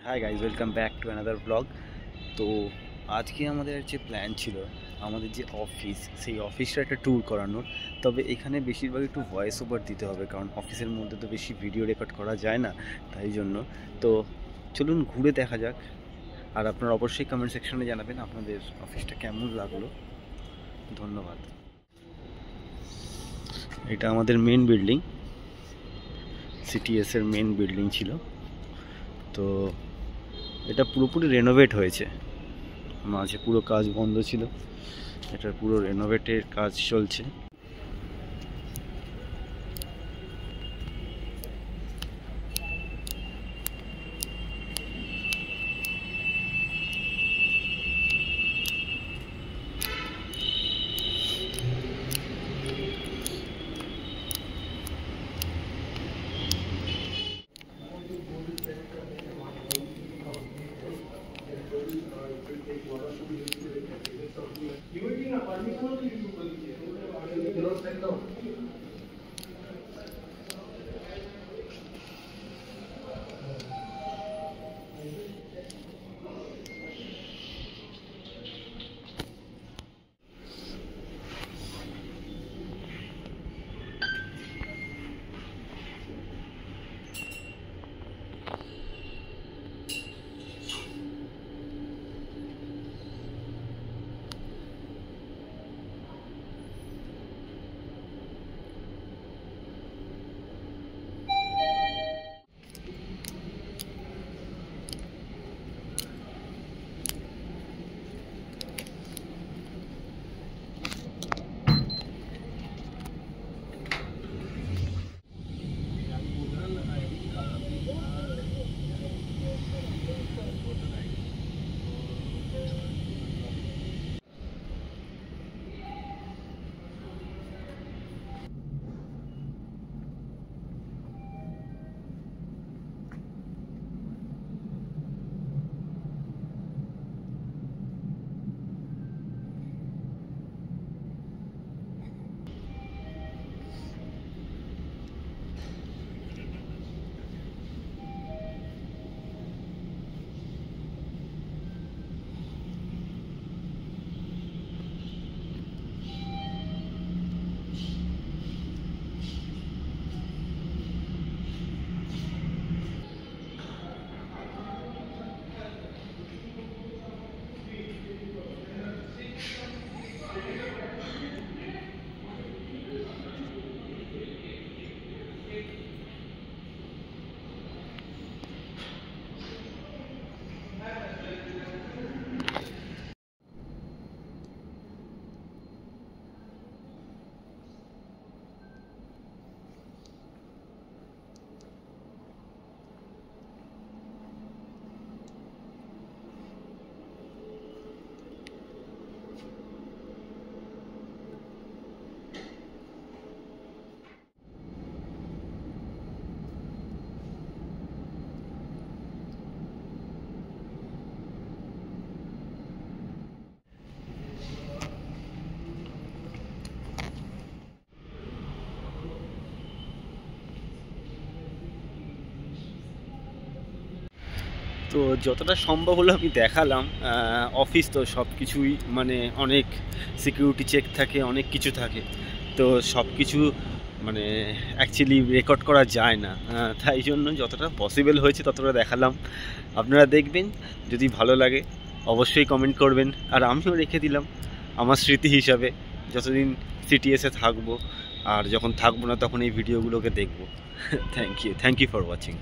Hi guys, welcome back to another blog. তো আজকে আমাদের যে প্ল্যান ছিল, আমাদের যে অফিস, সেই অফিসটা একটা ট্যুর করানোর। তবে এখানে বেশিরভাগ একটু ভয়েস ওভার দিতে হবে, কারণ অফিসের মধ্যে তো বেশি ভিডিও রেকর্ড করা যায় না, তাই জন্য। তো চলুন ঘুরে দেখা যাক। আর আপনারা অবশ্যই কমেন্ট সেকশনে জানাবেন আপনাদের অফিসটা কেমন লাগলো। ধন্যবাদ। এটা আমাদের মেন বিল্ডিং, সিটিএসের মেন বিল্ডিং ছিল। তো এটা পুরোপুরি রেনোভেট হয়েছে, মাঝে পুরো কাজ বন্ধ ছিল, এটার পুরো রেনোভেটের কাজ চলছে। তো যতটা সম্ভব হলো আমি দেখালাম। অফিস তো সব কিছুই মানে অনেক সিকিউরিটি চেক থাকে, অনেক কিছু থাকে। তো সব কিছু মানে অ্যাকচুয়ালি রেকর্ড করা যায় না, তাই জন্য যতটা পসিবল হয়েছে ততটা দেখালাম। আপনারা দেখবেন, যদি ভালো লাগে অবশ্যই কমেন্ট করবেন। আর আমিও রেখে দিলাম আমার স্মৃতি হিসাবে, যতদিন সিটিএসে থাকবো। আর যখন থাকবো না তখন এই ভিডিওগুলোকে দেখবো। Thank you for watching.